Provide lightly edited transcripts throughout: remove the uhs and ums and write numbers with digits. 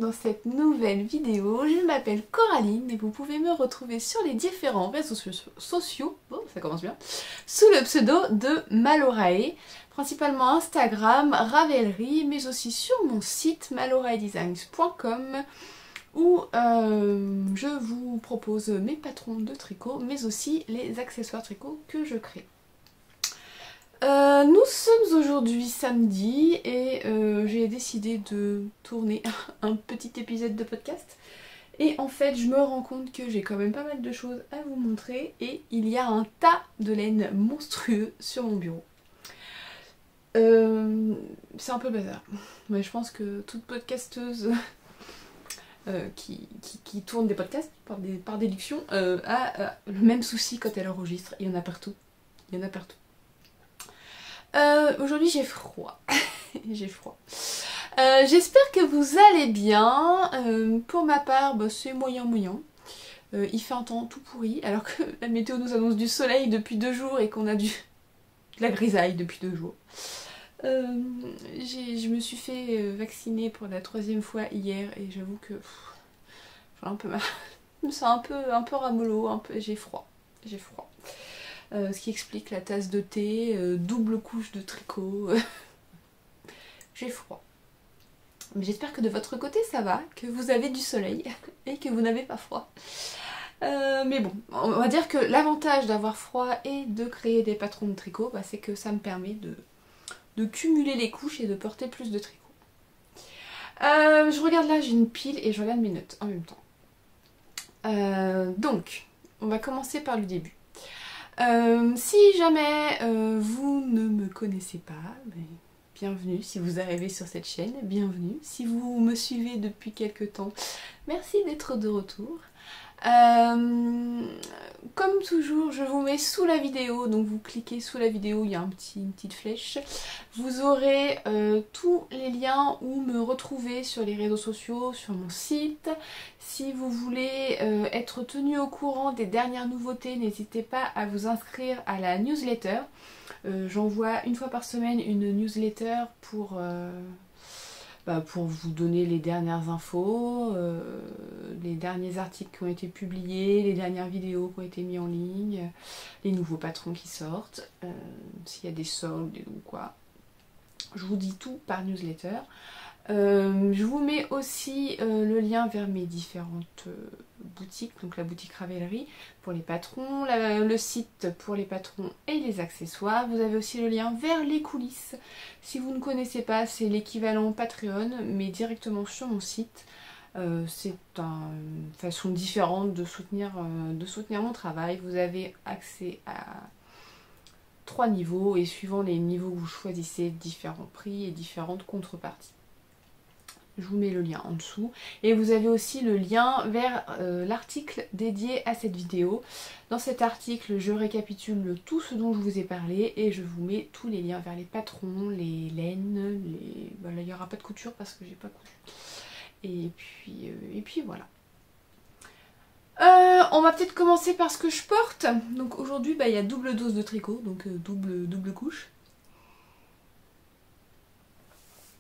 dans cette nouvelle vidéo. Je m'appelle Coraline et vous pouvez me retrouver sur les différents réseaux sociaux, bon, ça commence bien, sous le pseudo de Malorae, principalement Instagram, Ravelry, mais aussi sur mon site maloraedesigns.com où je vous propose mes patrons de tricot, mais aussi les accessoires tricot que je crée. Nous sommes aujourd'hui samedi et j'ai décidé de tourner un petit épisode de podcast. Et en fait, je me rends compte que j'ai quand même pas mal de choses à vous montrer et il y a un tas de laine monstrueux sur mon bureau. C'est un peu bazar. Mais je pense que toute podcasteuse qui tourne des podcasts par déduction a le même souci quand elle enregistre. Il y en a partout. Il y en a partout. Aujourd'hui j'ai froid. J'ai froid. J'espère que vous allez bien. Pour ma part, bah, c'est moyen. Il fait un temps tout pourri alors que la météo nous annonce du soleil depuis 2 jours et qu'on a de la grisaille depuis 2 jours. Je me suis fait vacciner pour la 3e fois hier et j'avoue que j'ai un peu mal. Je me sens un peu ramollo, j'ai froid. J'ai froid. Ce qui explique la tasse de thé, double couche de tricot. J'ai froid. Mais j'espère que de votre côté ça va, que vous avez du soleil et que vous n'avez pas froid. Mais bon, on va dire que l'avantage d'avoir froid et de créer des patrons de tricot, bah, c'est que ça me permet de cumuler les couches et de porter plus de tricot. Je regarde là, j'ai une pile et je regarde mes notes en même temps. Donc, on va commencer par le début. Si jamais vous ne me connaissez pas, bienvenue. Si vous arrivez sur cette chaîne, bienvenue. Si vous me suivez depuis quelques temps, merci d'être de retour. Comme toujours, je vous mets sous la vidéo, donc vous cliquez sous la vidéo, il y a une petite flèche. Vous aurez tous les liens où me retrouver sur les réseaux sociaux, sur mon site. Si vous voulez être tenu au courant des dernières nouveautés, n'hésitez pas à vous inscrire à la newsletter. J'envoie une fois par semaine une newsletter pour vous donner les dernières infos, les derniers articles qui ont été publiés, les dernières vidéos qui ont été mises en ligne, les nouveaux patrons qui sortent, s'il y a des soldes ou quoi. Je vous dis tout par newsletter. Je vous mets aussi le lien vers mes différentes boutiques, donc la boutique Ravelry pour les patrons, le site pour les patrons et les accessoires. Vous avez aussi le lien vers les coulisses. Si vous ne connaissez pas, c'est l'équivalent Patreon, mais directement sur mon site. C'est une façon différente de soutenir mon travail. Vous avez accès à 3 niveaux et suivant les niveaux que vous choisissez, différents prix et différentes contreparties. Je vous mets le lien en dessous. Et vous avez aussi le lien vers l'article dédié à cette vidéo. Dans cet article, je récapitule tout ce dont je vous ai parlé et je vous mets tous les liens vers les patrons, les laines, là, il n'y aura pas de couture parce que j'ai pas cousu. Et puis voilà. On va peut-être commencer par ce que je porte. Donc aujourd'hui, il y a double dose de tricot, donc double couche.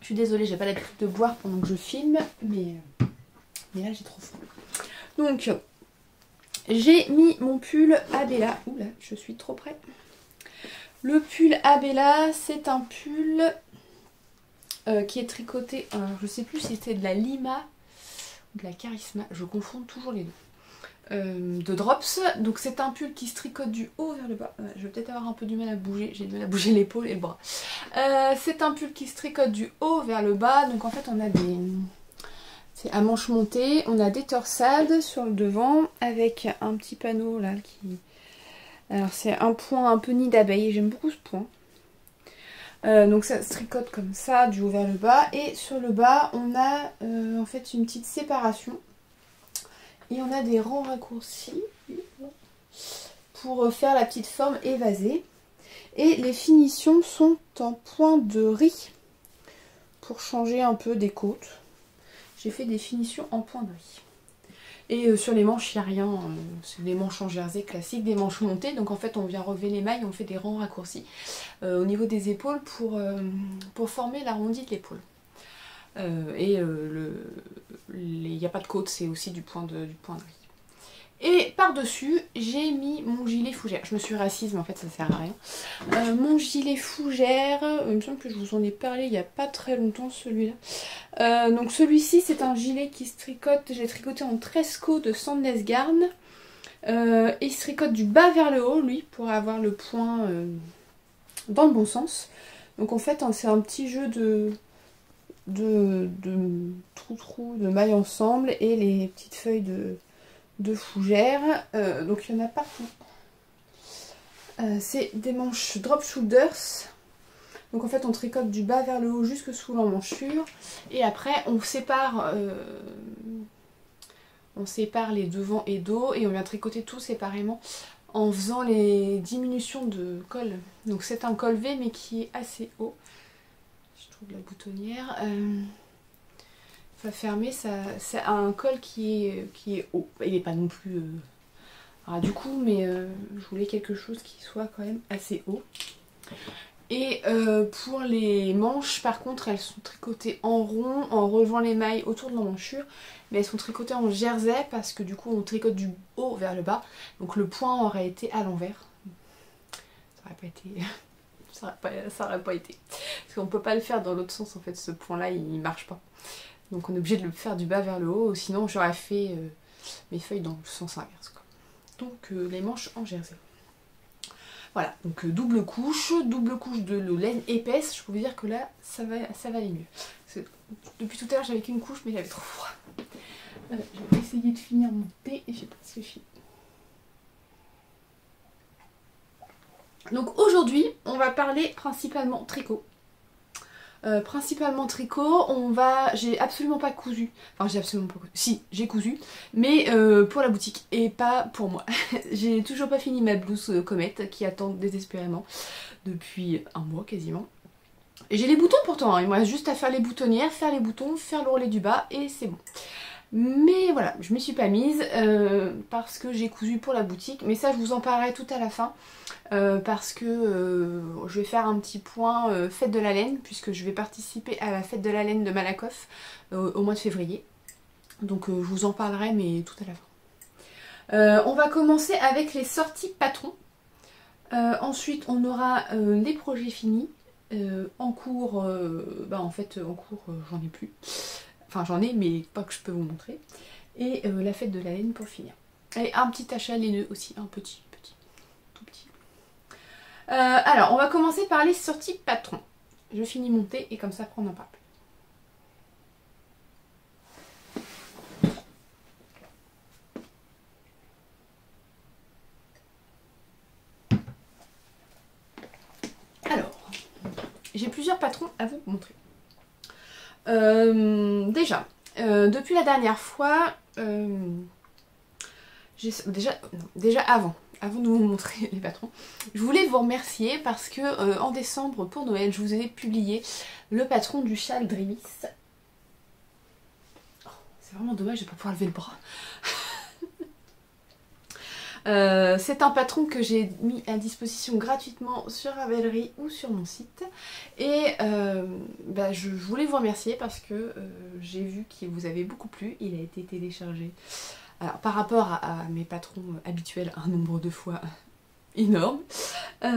Je suis désolée, j'ai pas l'habitude de boire pendant que je filme, mais là j'ai trop faim. Donc, j'ai mis mon pull Abella. Oula, je suis trop près. Le pull Abella, c'est un pull qui est tricoté. Alors, je sais plus si c'était de la Lima ou de la Charisma. Je confonds toujours les deux. De Drops. Donc c'est un pull qui se tricote du haut vers le bas. Je vais peut-être avoir un peu du mal à bouger. J'ai du mal à bouger l'épaule et le bras. C'est un pull qui se tricote du haut vers le bas. Donc en fait on a c'est à manches montées. On a des torsades sur le devant avec un petit panneau là qui... Alors c'est un point un peu nid d'abeille. J'aime beaucoup ce point. Donc ça se tricote comme ça du haut vers le bas. Et sur le bas on a en fait une petite séparation. Et on a des rangs raccourcis pour faire la petite forme évasée. Et les finitions sont en point de riz pour changer un peu des côtes. J'ai fait des finitions en point de riz. Et sur les manches, il n'y a rien. C'est des manches en jersey classiques, des manches montées. Donc en fait, on vient relever les mailles, on fait des rangs raccourcis au niveau des épaules pour former l'arrondi de l'épaule. n'y a pas de côte, c'est aussi du point de riz. Et par-dessus, j'ai mis mon gilet fougère. Je me suis rassise, mais en fait ça sert à rien. Mon gilet fougère, il me semble que je vous en ai parlé il n'y a pas très longtemps celui-là. Donc celui-ci c'est un gilet qui se tricote, j'ai tricoté en Tresco de Sandnes Garn. Et il se tricote du bas vers le haut, lui, pour avoir le point dans le bon sens. Donc en fait c'est un petit jeu de trou-trou, de mailles ensemble et les petites feuilles de fougère. Donc il y en a partout. C'est des manches drop shoulders. Donc en fait on tricote du bas vers le haut jusque sous l'emmanchure. Et après on sépare les devants et dos et on vient tricoter tout séparément en faisant les diminutions de col. Donc c'est un col V mais qui est assez haut. Je trouve la boutonnière. Va fermer, c'est un col qui est haut. Il n'est pas non plus du coup, mais je voulais quelque chose qui soit quand même assez haut. Et pour les manches, par contre, elles sont tricotées en rond, en relevant les mailles autour de l'emmanchure. Mais elles sont tricotées en jersey parce que du coup, on tricote du haut vers le bas. Donc le point aurait été à l'envers. Ça aurait pas été... ça aurait pas été. Parce qu'on peut pas le faire dans l'autre sens, en fait, ce point-là, il marche pas. Donc on est obligé de le faire du bas vers le haut, sinon j'aurais fait mes feuilles dans le sens inverse, quoi. Donc les manches en jersey. Voilà, donc double couche de laine épaisse. Je peux vous dire que là, ça va aller mieux. Depuis tout à l'heure, j'avais qu'une couche, mais j'avais trop froid. Je vais essayer de finir mon thé et je sais pas ce que je fais. Donc aujourd'hui, on va parler principalement tricot. J'ai absolument pas cousu. Enfin, j'ai absolument pas cousu. Si, j'ai cousu, mais pour la boutique et pas pour moi. J'ai toujours pas fini ma blouse comète qui attend désespérément depuis un mois quasiment. Et j'ai les boutons pourtant, hein. Il me reste juste à faire les boutonnières, faire les boutons, faire le relais du bas et c'est bon. Mais voilà, je m'y suis pas mise parce que j'ai cousu pour la boutique. Mais ça, je vous en parlerai tout à la fin. Parce que je vais faire un petit point fête de la laine, puisque je vais participer à la fête de la laine de Malakoff au mois de février. Donc je vous en parlerai, mais tout à la fin. On va commencer avec les sorties patrons. Ensuite, on aura les projets finis. En cours, en cours, j'en ai plus. Enfin, j'en ai, mais pas que je peux vous montrer. Et la fête de la laine pour finir. Et un petit achat laineux aussi, un petit, tout petit. Alors, on va commencer par les sorties patrons. Je finis mon thé et comme ça, après, on en parle. Alors, j'ai plusieurs patrons à vous montrer. Depuis la dernière fois, déjà avant de vous montrer les patrons, je voulais vous remercier parce que en décembre pour Noël, je vous ai publié le patron du châle Dreamis. Oh, c'est vraiment dommage, je vais pas pouvoir lever le bras. C'est un patron que j'ai mis à disposition gratuitement sur Ravelry ou sur mon site. Et je voulais vous remercier parce que j'ai vu qu'il vous avait beaucoup plu. Il a été téléchargé. Alors par rapport à mes patrons habituels, un nombre de fois énorme. En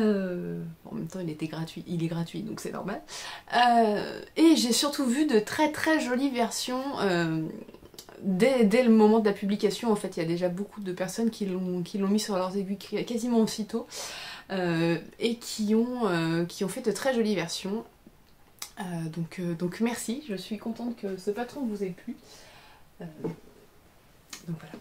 même temps il est gratuit donc c'est normal. Et j'ai surtout vu de très très jolies versions. Dès le moment de la publication, en fait, il y a déjà beaucoup de personnes qui l'ont mis sur leurs aiguilles quasiment aussitôt et qui ont fait de très jolies versions. Donc merci, je suis contente que ce patron vous ait plu. Donc voilà.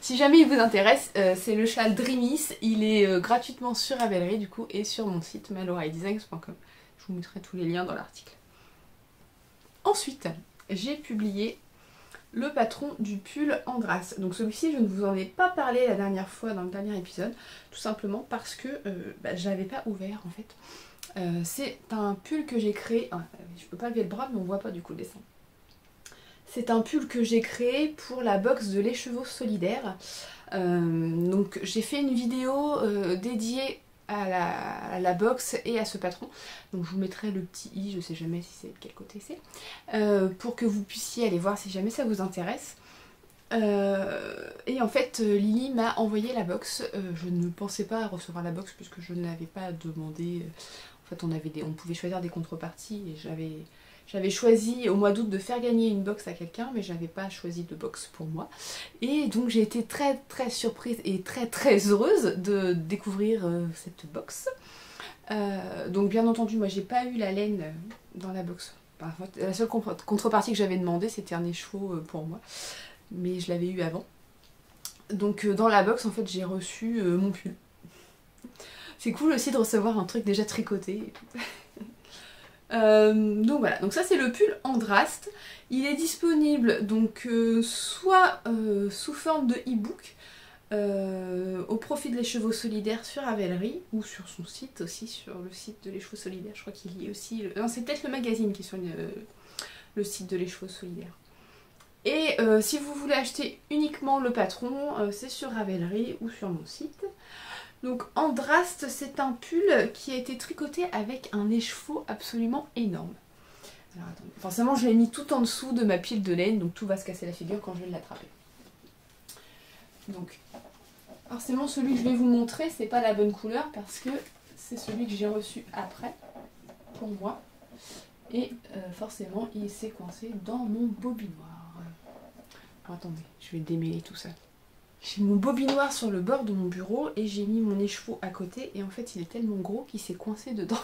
Si jamais il vous intéresse, c'est le châle Dreamis. Il est gratuitement sur Ravelry du coup et sur mon site maloraidesigns.com. Je vous mettrai tous les liens dans l'article. Ensuite, j'ai publié le patron du pull Andras. Donc celui-ci, je ne vous en ai pas parlé la dernière fois dans le dernier épisode, tout simplement parce que je l'avais pas ouvert en fait. C'est un pull que j'ai créé, je peux pas lever le bras mais on voit pas du coup le dessin. C'est un pull que j'ai créé pour la box de l'écheveau solidaire. Donc j'ai fait une vidéo dédiée à la box et à ce patron. Donc je vous mettrai le petit i, je sais jamais si c'est de quel côté c'est, pour que vous puissiez aller voir si jamais ça vous intéresse. Et en fait Lily m'a envoyé la box. Je ne pensais pas recevoir la box puisque je ne l'avais pas demandé. En fait on pouvait choisir des contreparties et j'avais choisi au mois d'août de faire gagner une box à quelqu'un, mais je n'avais pas choisi de box pour moi. Et donc j'ai été très très surprise et très très heureuse de découvrir cette box. Donc bien entendu moi j'ai pas eu la laine dans la box. Enfin, la seule contrepartie que j'avais demandé c'était un écheveau pour moi. Mais je l'avais eu avant. Donc dans la box en fait j'ai reçu mon pull. C'est cool aussi de recevoir un truc déjà tricoté et tout. Donc voilà, donc ça c'est le pull Andraste. Il est disponible donc soit sous forme de e-book au profit de l'écheveau solidaire sur Ravelry ou sur son site aussi, sur le site de l'écheveau solidaire. Je crois qu'il y a aussi... Non, c'est peut-être le magazine qui est sur le site de l'écheveau solidaire. Et si vous voulez acheter uniquement le patron, c'est sur Ravelry ou sur mon site. Donc Andraste, c'est un pull qui a été tricoté avec un écheveau absolument énorme. Alors attendez, forcément je l'ai mis tout en dessous de ma pile de laine, donc tout va se casser la figure quand je vais l'attraper. Donc forcément celui que je vais vous montrer, c'est pas la bonne couleur parce que c'est celui que j'ai reçu après, pour moi. Et forcément il s'est coincé dans mon bobinoir. Attendez, je vais démêler tout ça. J'ai mon bobinoir sur le bord de mon bureau et j'ai mis mon écheveau à côté et en fait il est tellement gros qu'il s'est coincé dedans.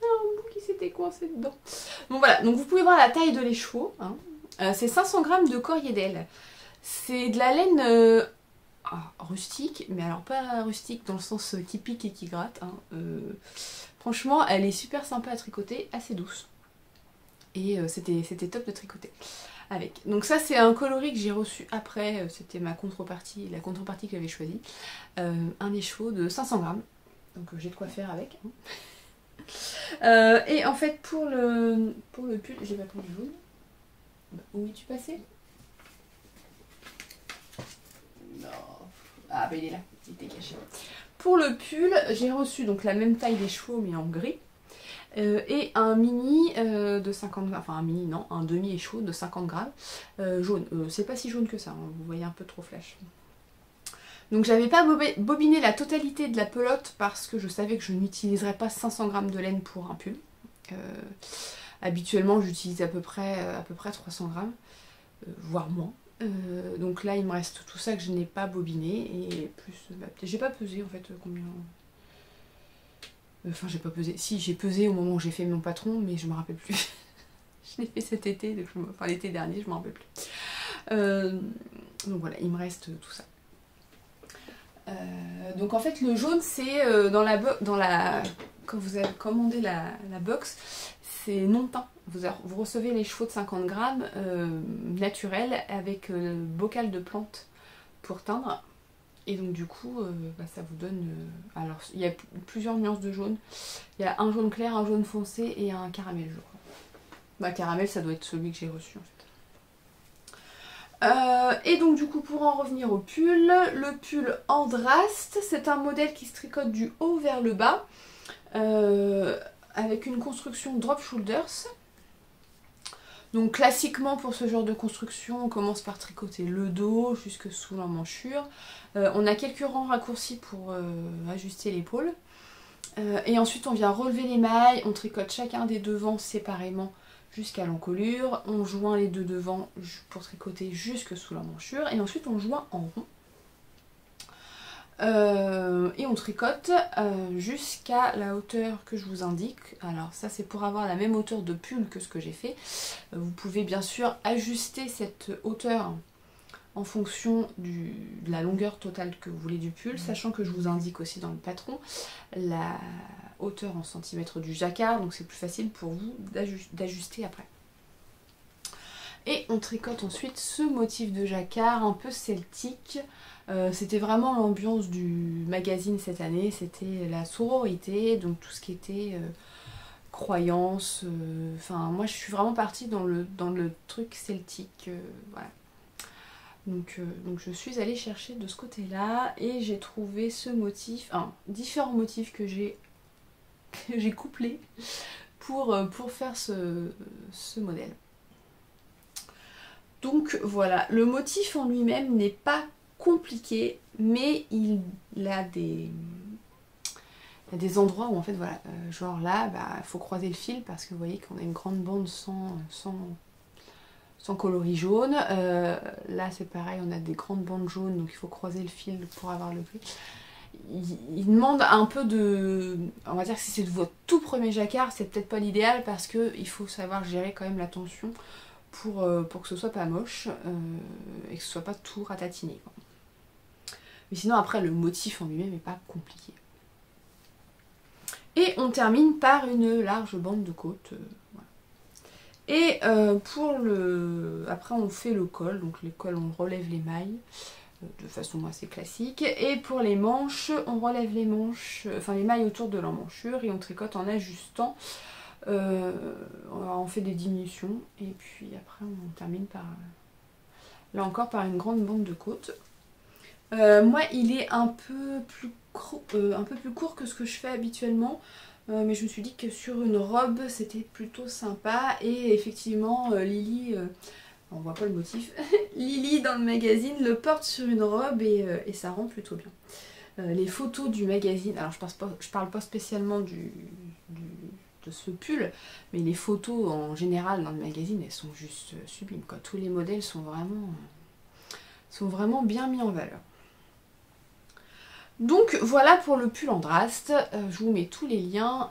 Un bout qui s'était coincé dedans. Bon voilà, donc vous pouvez voir la taille de l'écheveau. Hein. C'est 500 grammes de coriandre. C'est de la laine rustique, mais alors pas rustique dans le sens qui pique et qui gratte. Hein. Franchement, elle est super sympa à tricoter, assez douce. Et c'était top de tricoter. Avec. Donc ça c'est un coloris que j'ai reçu après, c'était ma contrepartie, la contrepartie que j'avais choisie. Un écheveau de 500 grammes, donc j'ai de quoi faire avec. Hein. Et en fait pour le pull, j'ai pas pris le jaune. Où es-tu passé? Non. Ah bah il est là, il était caché. Pour le pull, j'ai reçu donc la même taille d'écheveau mais en gris. Et un mini de 50 grammes, enfin un mini non, un demi écheveau de 50 grammes jaune. C'est pas si jaune que ça, hein, vous voyez un peu trop flash. Donc j'avais pas bobiné la totalité de la pelote parce que je savais que je n'utiliserais pas 500 grammes de laine pour un pull. Habituellement j'utilise à peu près 300 grammes, voire moins. Donc là il me reste tout ça que je n'ai pas bobiné et plus, j'ai pas pesé en fait combien... Enfin j'ai pas pesé, si j'ai pesé au moment où j'ai fait mon patron mais je me rappelle plus. Je l'ai fait cet été, enfin l'été dernier, je me rappelle plus. Donc voilà, il me reste tout ça. Donc en fait le jaune c'est quand vous avez commandé la box, c'est non teint. Vous recevez les chevaux de 50 grammes naturels avec bocal de plantes pour teindre. Et donc du coup ça vous donne... alors il y a plusieurs nuances de jaune. Il y a un jaune clair, un jaune foncé et un caramel je crois. Bah caramel ça doit être celui que j'ai reçu en fait. Et donc du coup pour en revenir au pull, le pull Andraste, c'est un modèle qui se tricote du haut vers le bas avec une construction drop shoulders. Donc classiquement pour ce genre de construction on commence par tricoter le dos jusque sous l'emmanchure. On a quelques rangs raccourcis pour ajuster l'épaule. Et ensuite on vient relever les mailles, on tricote chacun des devants séparément jusqu'à l'encolure, on joint les deux devants pour tricoter jusque sous l'emmanchure et ensuite on joint en rond. Et on tricote jusqu'à la hauteur que je vous indique. Alors ça c'est pour avoir la même hauteur de pull que ce que j'ai fait. Vous pouvez bien sûr ajuster cette hauteur en fonction de la longueur totale que vous voulez du pull, sachant que je vous indique aussi dans le patron la hauteur en centimètres du jacquard, donc c'est plus facile pour vous d'ajuster après. Et on tricote ensuite ce motif de jacquard un peu celtique. C'était vraiment l'ambiance du magazine cette année, c'était la sororité, donc tout ce qui était croyance. Enfin moi je suis vraiment partie dans le truc celtique, voilà. Donc je suis allée chercher de ce côté-là et j'ai trouvé ce motif, différents motifs que j'ai couplés pour faire ce modèle. Donc voilà, le motif en lui-même n'est pas compliqué, mais il a des endroits où en fait voilà, genre là, il faut croiser le fil parce que vous voyez qu'on a une grande bande sans coloris jaune. Là c'est pareil, on a des grandes bandes jaunes, donc il faut croiser le fil pour avoir le gris. Il demande un peu de... On va dire que si c'est de votre tout premier jacquard, c'est peut-être pas l'idéal parce qu'il faut savoir gérer quand même la tension pour que ce soit pas moche et que ce soit pas tout ratatiné, quoi. Mais sinon après le motif en lui-même n'est pas compliqué. Et on termine par une large bande de côte. Voilà. Et après on fait le col, donc les cols on relève les mailles de façon assez classique. Et pour les manches, on relève les manches, enfin les mailles autour de l'emmanchure et on tricote en ajustant. On fait des diminutions et puis après on termine par, là encore par une grande bande de côte. Moi il est un peu plus court que ce que je fais habituellement, mais je me suis dit que sur une robe c'était plutôt sympa. Et effectivement Lily, on voit pas le motif, Lily dans le magazine le porte sur une robe et ça rend plutôt bien. Les photos du magazine, alors je parle pas spécialement de ce pull, mais les photos en général dans le magazine elles sont juste sublimes, quoi. Tous les modèles sont vraiment bien mis en valeur. Donc voilà pour le pull Andraste. Je vous mets tous les liens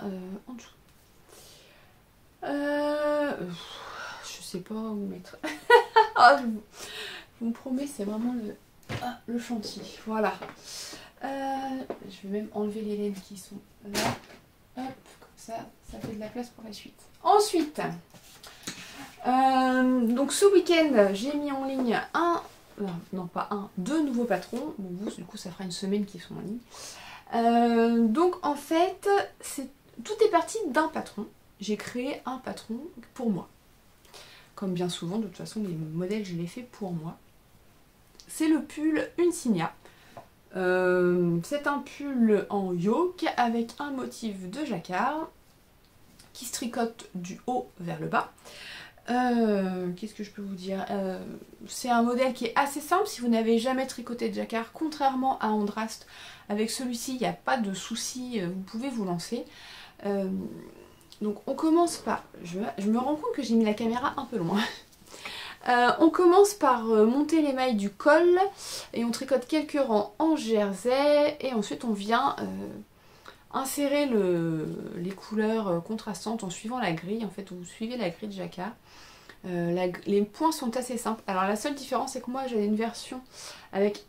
en dessous. Je sais pas où mettre. Oh, je vous promets, c'est vraiment le chantier. Voilà. Je vais même enlever les laines qui sont là. Hop, comme ça fait de la place pour la suite. Ensuite, donc ce week-end, j'ai mis en ligne deux nouveaux patrons. Bon, du coup, ça fera une semaine qu'ils sont en ligne. Donc en fait, tout est parti d'un patron. J'ai créé un patron pour moi. Comme bien souvent, de toute façon, les modèles, je les fais pour moi. C'est le pull Unsigna. C'est un pull en yoke avec un motif de jacquard qui se tricote du haut vers le bas. Qu'est-ce que je peux vous dire, c'est un modèle qui est assez simple si vous n'avez jamais tricoté de jacquard, contrairement à Andraste. Avec celui-ci, il n'y a pas de souci, vous pouvez vous lancer. Donc on commence par... Je me rends compte que j'ai mis la caméra un peu loin. On commence par monter les mailles du col et on tricote quelques rangs en jersey et ensuite on vient insérer les couleurs contrastantes en suivant la grille. En fait, vous suivez la grille de jacquard. Les points sont assez simples. Alors la seule différence c'est que moi j'ai une version avec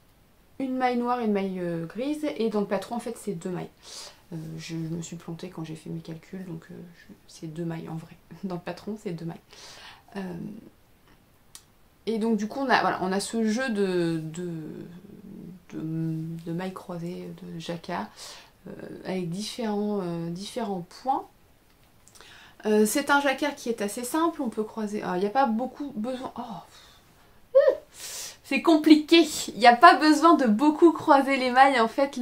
une maille noire et une maille grise et dans le patron en fait c'est deux mailles. Je me suis plantée quand j'ai fait mes calculs, donc c'est deux mailles en vrai. Dans le patron c'est deux mailles. Et donc du coup on a ce jeu de mailles croisées, de jacquard, avec différents points. C'est un jacquard qui est assez simple, on peut croiser... Il n'y a pas beaucoup besoin... Oh, c'est compliqué. Il n'y a pas besoin de beaucoup croiser les mailles. En fait,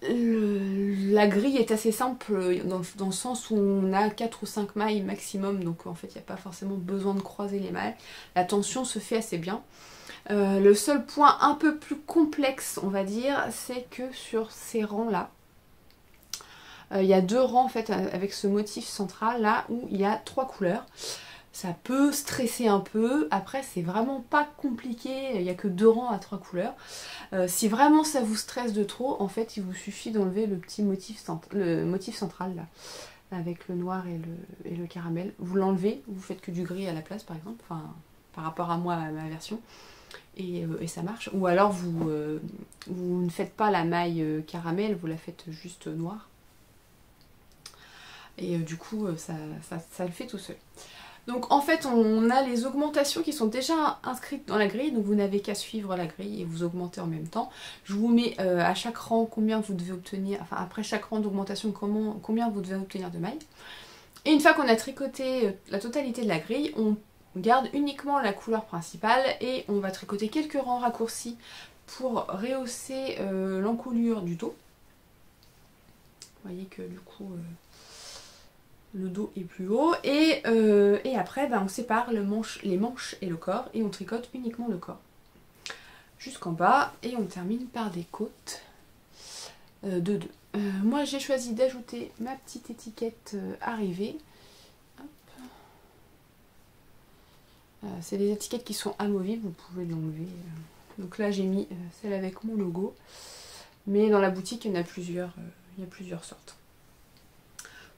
la grille est assez simple dans le sens où on a 4 ou 5 mailles maximum. Donc en fait, il n'y a pas forcément besoin de croiser les mailles. La tension se fait assez bien. Le seul point un peu plus complexe, on va dire, c'est que sur ces rangs-là, il y a deux rangs en fait avec ce motif central là où il y a 3 couleurs. Ça peut stresser un peu, après c'est vraiment pas compliqué, il n'y a que 2 rangs à 3 couleurs. Si vraiment ça vous stresse de trop, en fait il vous suffit d'enlever le petit motif, central là, avec le noir et le caramel. Vous l'enlevez, vous faites que du gris à la place par exemple, enfin par rapport à moi, à ma version. Et ça marche. Ou alors vous ne faites pas la maille caramel, vous la faites juste noire. Et du coup ça le fait tout seul. Donc en fait on a les augmentations qui sont déjà inscrites dans la grille, donc vous n'avez qu'à suivre la grille et vous augmentez en même temps. Je vous mets à chaque rang combien vous devez obtenir, enfin après chaque rang d'augmentation combien vous devez obtenir de mailles. Et une fois qu'on a tricoté la totalité de la grille, on On garde uniquement la couleur principale et on va tricoter quelques rangs raccourcis pour rehausser l'encolure du dos. Vous voyez que du coup le dos est plus haut et après on sépare les manches et le corps et on tricote uniquement le corps jusqu'en bas et on termine par des côtes de 2. Moi j'ai choisi d'ajouter ma petite étiquette arrivée. C'est des étiquettes qui sont amovibles, vous pouvez l'enlever. Donc là j'ai mis celle avec mon logo, mais dans la boutique il y en a plusieurs, il y a plusieurs sortes.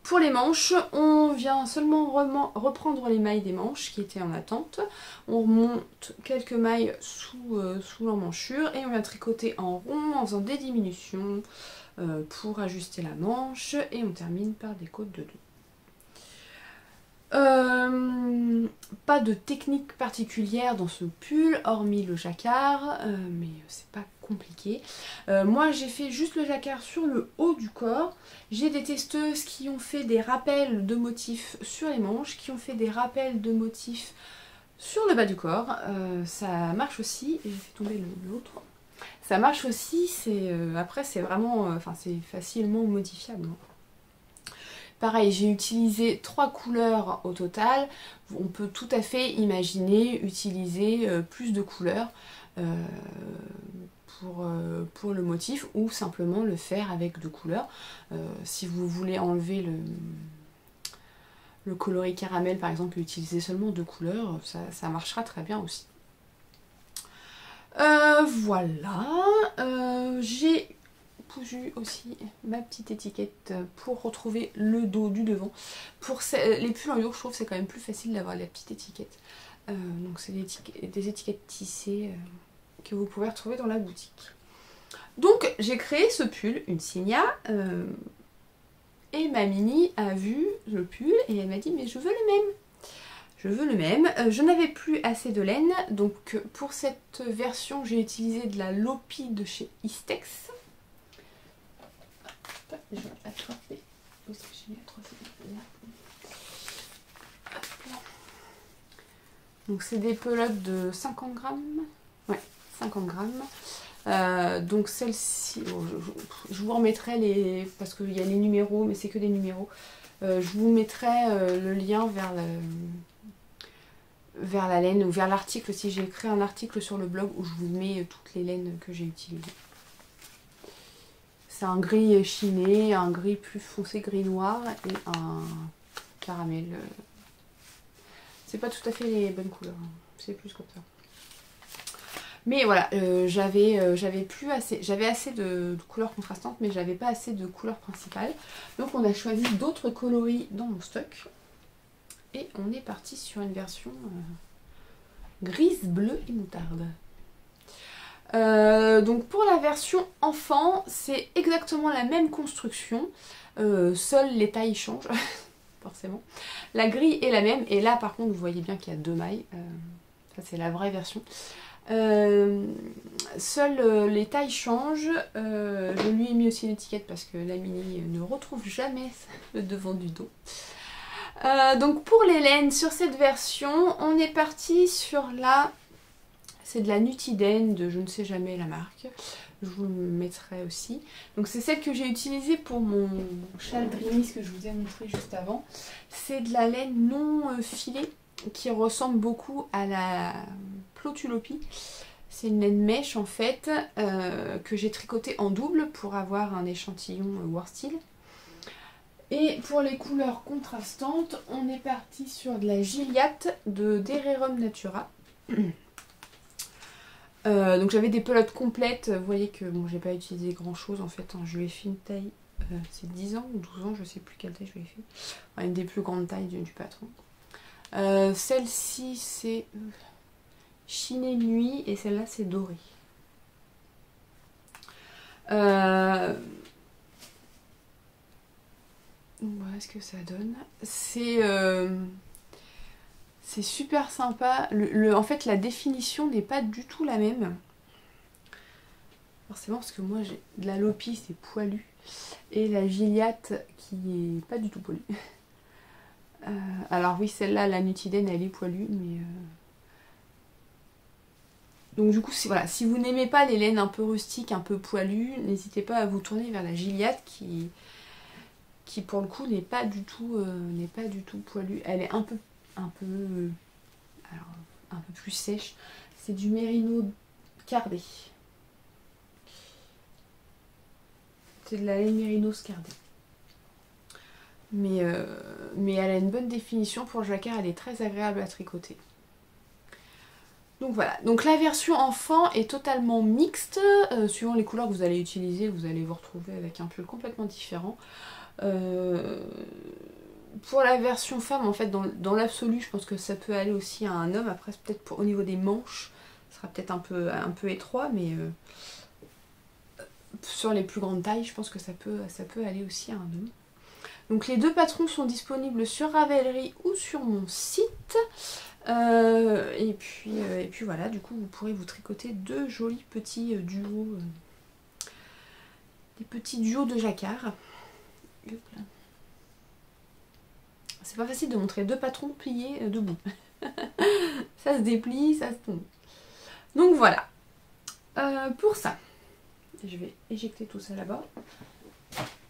Pour les manches, on vient seulement reprendre les mailles des manches qui étaient en attente. On remonte quelques mailles sous l'emmanchure et on vient tricoter en rond en faisant des diminutions pour ajuster la manche et on termine par des côtes de 2. Pas de technique particulière dans ce pull hormis le jacquard, mais c'est pas compliqué. Moi j'ai fait juste le jacquard sur le haut du corps. J'ai des testeuses qui ont fait des rappels de motifs sur les manches, qui ont fait des rappels de motifs sur le bas du corps. Ça marche aussi, et j'ai fait tomber l'autre. Ça marche aussi, après c'est vraiment, c'est facilement modifiable. Pareil, j'ai utilisé 3 couleurs au total. On peut tout à fait imaginer utiliser plus de couleurs pour le motif ou simplement le faire avec 2 couleurs. Si vous voulez enlever le coloris caramel par exemple et utiliser seulement 2 couleurs, ça marchera très bien aussi. Voilà, j'ai cousu aussi ma petite étiquette pour retrouver le dos du devant. Pour les pulls en dur, je trouve que c'est quand même plus facile d'avoir la petite étiquette. Donc c'est des étiquettes tissées que vous pouvez retrouver dans la boutique. Donc j'ai créé ce pull, une Signa, et ma Mini a vu le pull et elle m'a dit mais je veux le même. Je veux le même. Je n'avais plus assez de laine, donc pour cette version j'ai utilisé de la Lopi de chez Istex. Je vais attraper. Où est-ce que j'ai mis la troisième? Donc c'est des pelotes de 50 grammes. Ouais, 50 grammes. Donc celle-ci, bon, je vous remettrai les... parce qu'il y a les numéros, mais c'est que des numéros. Je vous mettrai le lien vers la laine ou vers l'article si j'ai écrit un article sur le blog où je vous mets toutes les laines que j'ai utilisées. C'est un gris chiné, un gris plus foncé, gris noir et un caramel. C'est pas tout à fait les bonnes couleurs, hein. C'est plus comme ça. Mais voilà, j'avais assez de couleurs contrastantes, mais j'avais pas assez de couleurs principales. Donc on a choisi d'autres coloris dans mon stock. Et on est parti sur une version grise, bleue et moutarde. Donc pour la version enfant, c'est exactement la même construction, seules les tailles changent, forcément. La grille est la même, et là par contre vous voyez bien qu'il y a 2 mailles, ça c'est la vraie version. Seules les tailles changent, je lui ai mis aussi une étiquette parce que la Mini ne retrouve jamais le devant du dos. Donc pour les laines sur cette version, on est parti sur la... C'est de la Nutiden de je ne sais jamais la marque. Je vous le mettrai aussi. Donc c'est celle que j'ai utilisée pour mon châle Dreamies que je vous ai montré juste avant. C'est de la laine non filée qui ressemble beaucoup à la Plotulopie. C'est une laine mèche en fait que j'ai tricotée en double pour avoir un échantillon Worsted. Et pour les couleurs contrastantes, on est parti sur de la Gilliatt de Dererum Natura. Donc j'avais des pelotes complètes, vous voyez que bon, j'ai pas utilisé grand chose en fait, hein. Je lui ai fait une taille, c'est 10 ans ou 12 ans, je sais plus quelle taille je lui ai fait, enfin, une des plus grandes tailles du patron. Celle-ci c'est chiné nuit et celle-là c'est doré. Voilà ce que ça donne. C'est super sympa. En fait, la définition n'est pas du tout la même. Forcément, parce que moi, j'ai de la Lopi, c'est poilu. Et la Gilliatt, qui est pas du tout poilue. Alors oui, celle-là, la Nutiden, elle est poilue, mais... Donc du coup, voilà, si vous n'aimez pas les laines un peu rustiques, un peu poilues, n'hésitez pas à vous tourner vers la Gilliatt qui pour le coup n'est pas du tout poilue. Elle est un peu alors, un peu plus sèche. C'est du mérino cardé. C'est de la laine mérino scardée. Mais elle a une bonne définition pour le jacquard, elle est très agréable à tricoter. Donc voilà, donc la version enfant est totalement mixte, suivant les couleurs que vous allez utiliser, vous allez vous retrouver avec un pull complètement différent. Pour la version femme, en fait, dans l'absolu, je pense que ça peut aller aussi à un homme. Après, peut-être au niveau des manches, ça sera peut-être un peu étroit, mais sur les plus grandes tailles, je pense que ça peut aller aussi à un homme. Donc les deux patrons sont disponibles sur Ravelry ou sur mon site. Et puis voilà, du coup vous pourrez vous tricoter deux jolis petits duos, des petits duos de jacquard. C'est pas facile de montrer deux patrons pliés debout. Ça se déplie, ça se tombe. Donc voilà, pour ça, je vais éjecter tout ça là-bas.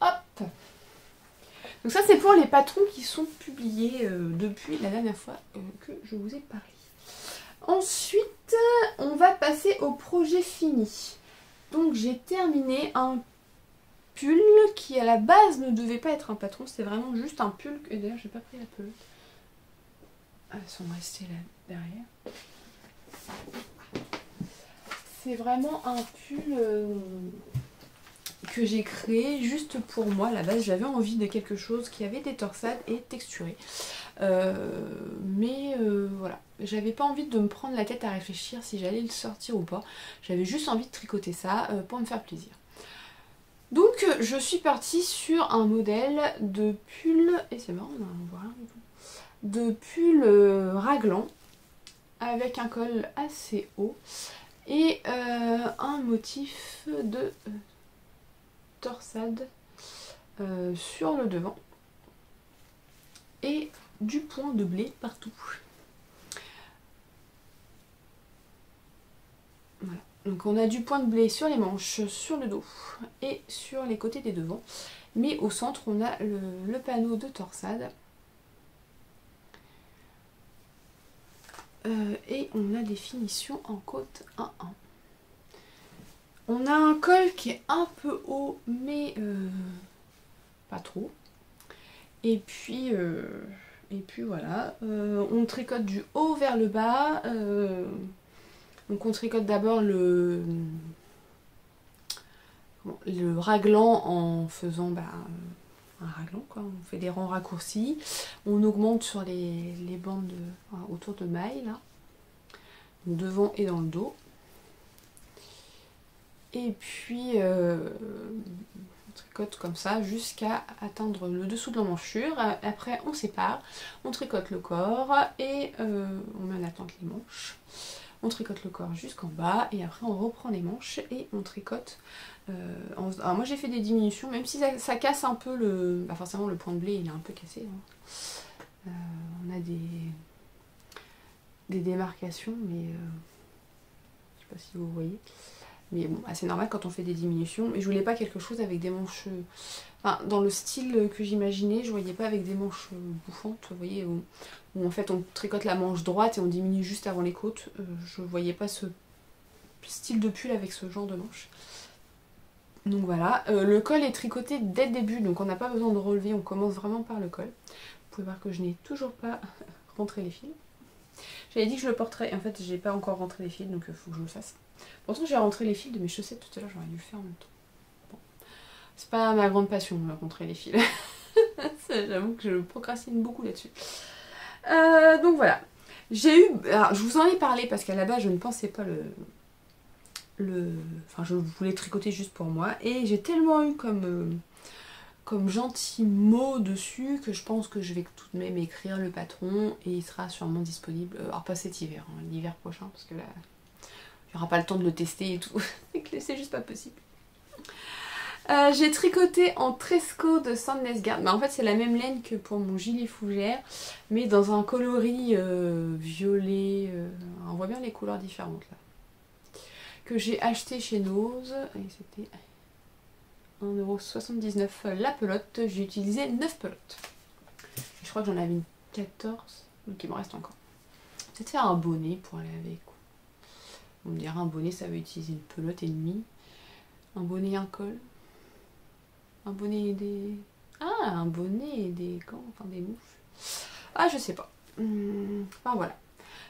Hop. Donc ça c'est pour les patrons qui sont publiés depuis la dernière fois que je vous ai parlé. Ensuite, on va passer au projet fini. Donc j'ai terminé un pull qui à la base ne devait pas être un patron, c'était vraiment juste un pull. Et d'ailleurs j'ai pas pris la pelote. Elles sont restées là derrière. C'est vraiment un pull que j'ai créé juste pour moi. À la base j'avais envie de quelque chose qui avait des torsades et texturé. Mais voilà, j'avais pas envie de me prendre la tête à réfléchir si j'allais le sortir ou pas. J'avais juste envie de tricoter ça pour me faire plaisir. Donc je suis partie sur un modèle de pull, et c'est marrant, voilà, de pull raglan avec un col assez haut et un motif de torsade sur le devant et du point de blé partout. Voilà. Donc on a du point de blé sur les manches, sur le dos et sur les côtés des devants. Mais au centre on a le panneau de torsade. Et on a des finitions en côte 1-1. On a un col qui est un peu haut mais pas trop. Et puis voilà, on tricote du haut vers le bas. Donc on tricote d'abord le raglan en faisant un raglan, quoi. On fait des rangs raccourcis. On augmente sur les bandes autour de mailles, là. Donc devant et dans le dos. Et puis on tricote comme ça jusqu'à atteindre le dessous de l'emmanchure. Après on sépare, on tricote le corps et on met en attente les manches. On tricote le corps jusqu'en bas et après on reprend les manches et on tricote. Alors moi j'ai fait des diminutions, même si ça casse un peu le... Bah forcément le point de blé il est un peu cassé. Hein. On a des démarcations, mais je sais pas si vous voyez. Mais bon, c'est normal quand on fait des diminutions. Mais je voulais pas quelque chose avec des manches... Enfin, dans le style que j'imaginais, je voyais pas avec des manches bouffantes, vous voyez, où en fait on tricote la manche droite et on diminue juste avant les côtes. Je voyais pas ce style de pull avec ce genre de manche. Donc voilà, le col est tricoté dès le début, donc on n'a pas besoin de relever, on commence vraiment par le col. Vous pouvez voir que je n'ai toujours pas rentré les fils. J'avais dit que je le porterais, en fait j'ai pas encore rentré les fils, donc il faut que je le fasse. Pourtant j'ai rentré les fils de mes chaussettes tout à l'heure, j'aurais dû le faire en même temps. Bon. C'est pas ma grande passion, rentrer les fils. J'avoue que je procrastine beaucoup là-dessus. Donc voilà. J'ai eu... Alors, je vous en ai parlé parce qu'à la base je ne pensais pas Enfin je voulais tricoter juste pour moi. Et j'ai tellement eu comme gentils mots dessus que je pense que je vais tout de même écrire le patron et il sera sûrement disponible. Alors pas cet hiver, hein, l'hiver prochain parce que là il n'y aura pas le temps de le tester et tout. C'est juste pas possible. J'ai tricoté en Tresco de Sandnes Garden. Bah, en fait c'est la même laine que pour mon gilet fougère, mais dans un coloris violet. On voit bien les couleurs différentes là. Que j'ai acheté chez Nose. Et c'était 1,79 € la pelote. J'ai utilisé 9 pelotes. Je crois que j'en avais une 14. Donc il me reste encore. Peut-être faire un bonnet pour aller avec. On me dira un bonnet ça veut utiliser une pelote et demie. Un bonnet et un col. Un bonnet et des... Ah, un bonnet et des gants, enfin des mouches. Ah, je sais pas. Enfin voilà.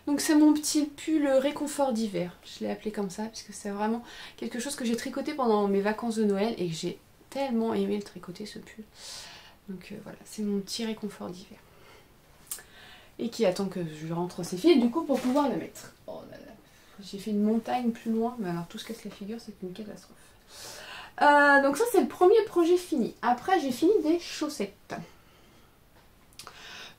Donc c'est mon petit pull réconfort d'hiver. Je l'ai appelé comme ça parce que c'est vraiment quelque chose que j'ai tricoté pendant mes vacances de Noël et que j'ai tellement aimé le tricoter ce pull. Donc voilà, c'est mon petit réconfort d'hiver. Et qui attend que je rentre ses fils du coup pour pouvoir le mettre. Oh là là. J'ai fait une montagne plus loin, mais alors tout se casse la figure, c'est une catastrophe. Donc ça c'est le premier projet fini. Après j'ai fini des chaussettes.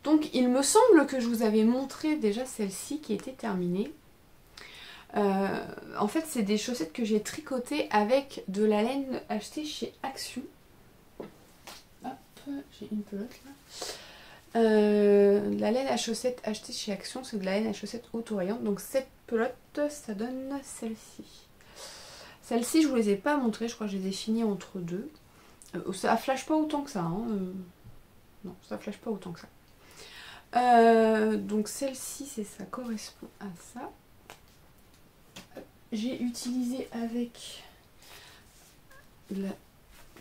Donc il me semble que je vous avais montré déjà celle-ci qui était terminée. En fait c'est des chaussettes que j'ai tricotées avec de la laine achetée chez Action. Hop, j'ai une pelote là. La laine à chaussettes achetée chez Action, c'est de la laine à chaussettes auto-rayantes. Donc cette pelote ça donne celle-ci. Celle-ci je vous les ai pas montrées, je crois que je les ai finies entre deux. Ça flash pas autant que ça. Hein. Non, ça flash pas autant que ça. Donc celle-ci, ça correspond à ça. J'ai utilisé avec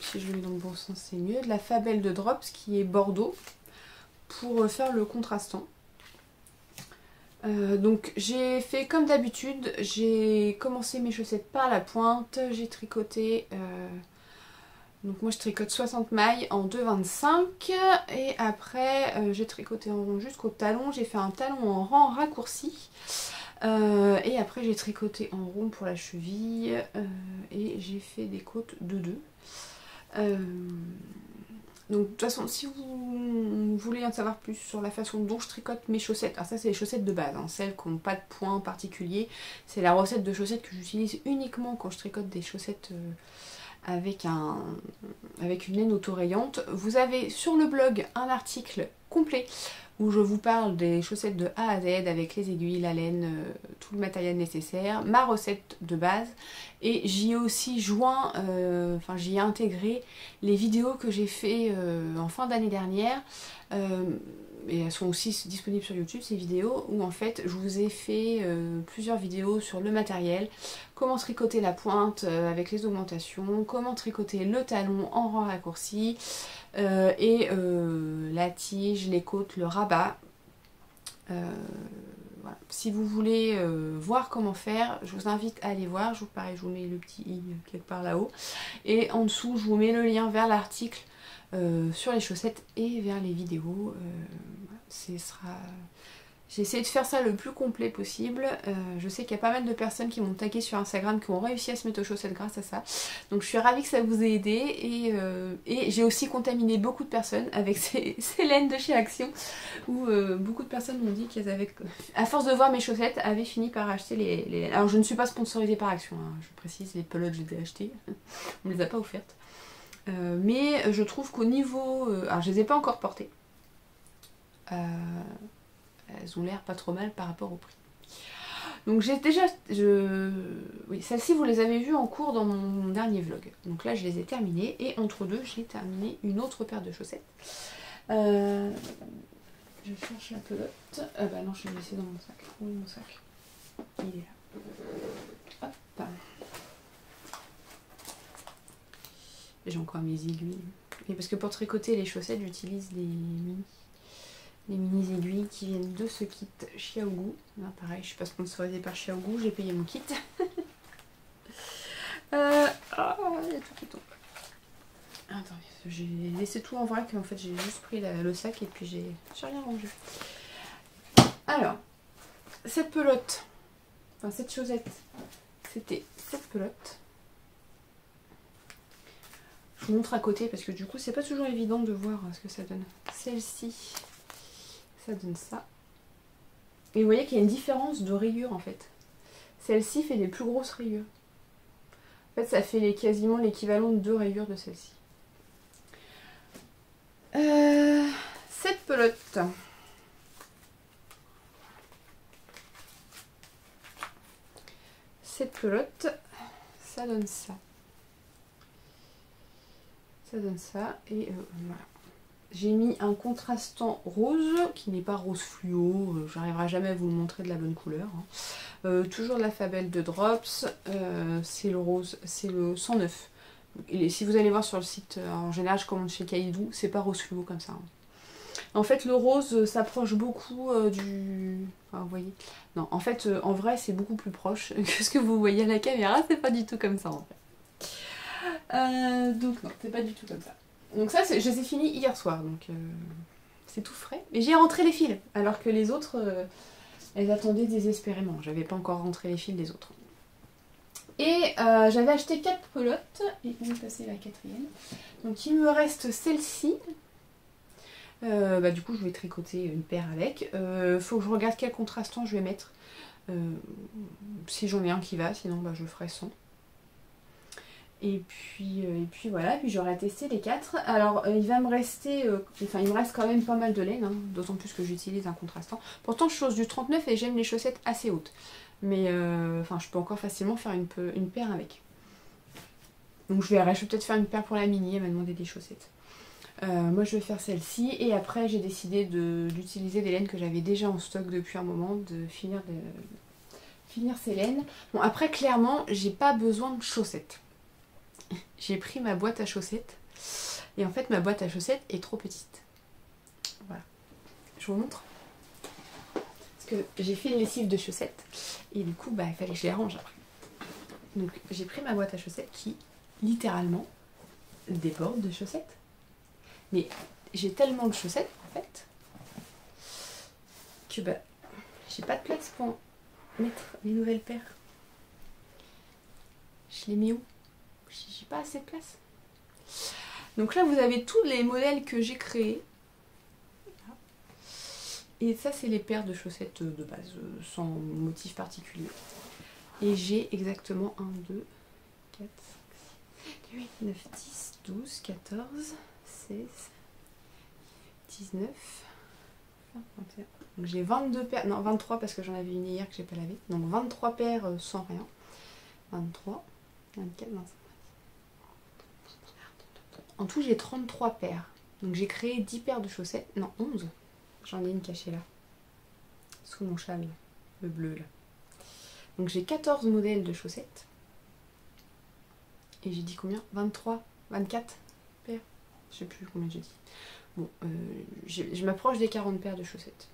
si je le mets dans le bon sens c'est mieux, de la Fabelle de Drops qui est Bordeaux pour faire le contrastant. Donc j'ai fait comme d'habitude, j'ai commencé mes chaussettes par la pointe, j'ai tricoté... Donc moi je tricote 60 mailles en 2,25 et après j'ai tricoté en rond jusqu'au talon. J'ai fait un talon en rang raccourci et après j'ai tricoté en rond pour la cheville et j'ai fait des côtes de 2. Donc de toute façon si vous voulez en savoir plus sur la façon dont je tricote mes chaussettes, alors ça c'est les chaussettes de base, hein, celles qui n'ont pas de point particulier, c'est la recette de chaussettes que j'utilise uniquement quand je tricote des chaussettes avec une laine auto-rayante. Vous avez sur le blog un article complet où je vous parle des chaussettes de A à Z avec les aiguilles, la laine, tout le matériel nécessaire, ma recette de base et j'y ai aussi joint, j'y ai intégré les vidéos que j'ai fait en fin d'année dernière et elles sont aussi disponibles sur YouTube ces vidéos où en fait je vous ai fait plusieurs vidéos sur le matériel, comment tricoter la pointe avec les augmentations, comment tricoter le talon en rang raccourci et la tige, les côtes, le rabat. Voilà. Si vous voulez voir comment faire, je vous invite à aller voir. Pareil, je vous mets le petit i quelque part là-haut. Et en dessous, je vous mets le lien vers l'article sur les chaussettes et vers les vidéos. J'ai essayé de faire ça le plus complet possible. Je sais qu'il y a pas mal de personnes qui m'ont tagué sur Instagram qui ont réussi à se mettre aux chaussettes grâce à ça. Donc je suis ravie que ça vous ait aidé. Et j'ai aussi contaminé beaucoup de personnes avec ces laines de chez Action. Où beaucoup de personnes m'ont dit qu'elles avaient, à force de voir mes chaussettes, avaient fini par acheter les laines. Alors je ne suis pas sponsorisée par Action, hein, je précise, les pelotes je les ai achetées. On ne me les a pas offertes. Mais je trouve qu'au niveau... alors je les ai pas encore portées. Elles ont l'air pas trop mal par rapport au prix. Donc j'ai déjà... Oui, celles-ci vous les avez vues en cours dans mon dernier vlog. Donc là je les ai terminées et entre deux j'ai terminé une autre paire de chaussettes. Je cherche la pelote. Bah non, je vais laisser dans mon sac. Où est mon sac? Il est là. Hop. J'ai encore mes aiguilles. Et parce que pour tricoter les chaussettes j'utilise les mini aiguilles qui viennent de ce kit Xiaogu. Là, pareil, je suis pas sponsorisée par Xiaogu, j'ai payé mon kit. Il y a tout qui tombe. Attendez, j'ai laissé tout en vrac, en fait j'ai juste pris le sac et puis j'ai rien rangé. Alors, cette pelote, enfin cette chaussette, c'était cette pelote. Je vous montre à côté parce que du coup c'est pas toujours évident de voir ce que ça donne. Celle-ci, ça donne ça. Et vous voyez qu'il y a une différence de rayures en fait. Celle-ci fait des plus grosses rayures. En fait, ça fait quasiment l'équivalent de 2 rayures de celle-ci. Cette pelote. Cette pelote, ça donne ça. Ça donne ça. Et voilà. J'ai mis un contrastant rose, qui n'est pas rose fluo. J'arriverai jamais à vous le montrer de la bonne couleur. Hein. Toujours de la Fabel de Drops. C'est le rose, c'est le 109. Et si vous allez voir sur le site, en général je commande chez Kaidou, c'est pas rose fluo comme ça. Hein. En fait le rose s'approche beaucoup du... Enfin, vous voyez. Non, en fait en vrai c'est beaucoup plus proche que ce que vous voyez à la caméra, c'est pas du tout comme ça en fait. Donc non, c'est pas du tout comme ça. Donc ça, je les ai finis hier soir, donc c'est tout frais. Et j'ai rentré les fils, alors que les autres, elles attendaient désespérément. J'avais pas encore rentré les fils des autres. Et j'avais acheté 4 pelotes, et on est passé la 4e. Donc il me reste celle-ci. Du coup, je vais tricoter une paire avec. Faut que je regarde quel contrastant je vais mettre. Si j'en ai un qui va, sinon je ferai sans. Et puis voilà, puis j'aurai testé les 4. Alors il va me rester, il me reste quand même pas mal de laine, hein, d'autant plus que j'utilise un contrastant. Pourtant je chose du 39 et j'aime les chaussettes assez hautes. Mais je peux encore facilement faire une paire avec. Donc je vais peut-être faire une paire pour la mini, elle m'a demandé des chaussettes. Moi je vais faire celle-ci et après j'ai décidé d'utiliser des laines que j'avais déjà en stock depuis un moment, de finir ces laines. Bon après clairement j'ai pas besoin de chaussettes. J'ai pris ma boîte à chaussettes et en fait ma boîte à chaussettes est trop petite. Voilà. Je vous montre. Parce que j'ai fait une lessive de chaussettes et du coup il fallait que je les range après. Donc j'ai pris ma boîte à chaussettes qui littéralement déborde de chaussettes. Mais j'ai tellement de chaussettes en fait que j'ai pas de place pour mettre mes nouvelles paires. Je les mets où? J'ai pas assez de place. Donc là vous avez tous les modèles que j'ai créés. Et ça c'est les paires de chaussettes de base, sans motif particulier. Et j'ai exactement 1, 2, 4, 5, 6, 8, 9, 10, 12, 14, 16, 19, 20, 21. Donc j'ai 22 paires, non 23 parce que j'en avais une hier que j'ai pas lavée. Donc 23 paires sans rien. 23, 24, 25. En tout, j'ai 33 paires. Donc j'ai créé 10 paires de chaussettes. Non, 11. J'en ai une cachée là. Sous mon châle. Le bleu là. Donc j'ai 14 modèles de chaussettes. Et j'ai dit combien? 23, 24 paires. Je sais plus combien j'ai dit. Bon, je m'approche des 40 paires de chaussettes.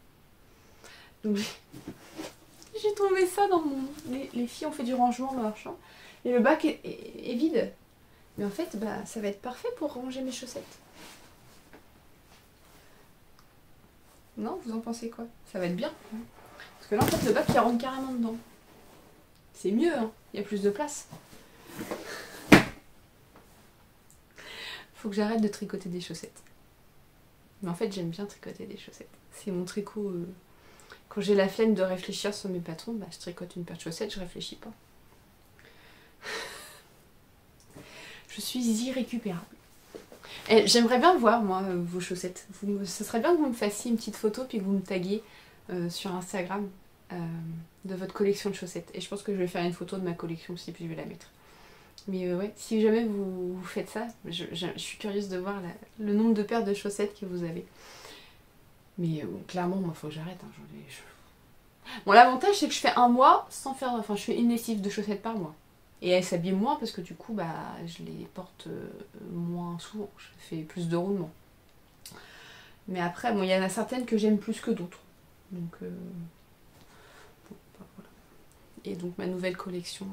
Donc j'ai trouvé ça dans mon... Les filles ont fait du rangement dans leur chambre. Et le bac est vide. Mais en fait, ça va être parfait pour ranger mes chaussettes. Non, vous en pensez quoi? Ça va être bien. Parce que là, en fait, le bac, il rentre carrément dedans. C'est mieux, hein. Il y a plus de place. Faut que j'arrête de tricoter des chaussettes. Mais en fait, j'aime bien tricoter des chaussettes. C'est mon tricot... Quand j'ai la flemme de réfléchir sur mes patrons, je tricote une paire de chaussettes, je réfléchis pas. Je suis irrécupérable. J'aimerais bien voir, moi, vos chaussettes. Ce serait bien que vous me fassiez une petite photo puis que vous me taguiez sur Instagram de votre collection de chaussettes. Et je pense que je vais faire une photo de ma collection aussi, puis je vais la mettre. Mais ouais, si jamais vous faites ça, je suis curieuse de voir le nombre de paires de chaussettes que vous avez. Mais clairement, moi, il faut que j'arrête. Hein, Bon, l'avantage, c'est que je fais un mois sans faire... Enfin, je fais une lessive de chaussettes par mois. Et elles s'habillent moins parce que du coup, je les porte moins souvent. Je fais plus de roulements. Mais après, il y en a certaines que j'aime plus que d'autres. Donc, voilà. Et donc, ma nouvelle collection...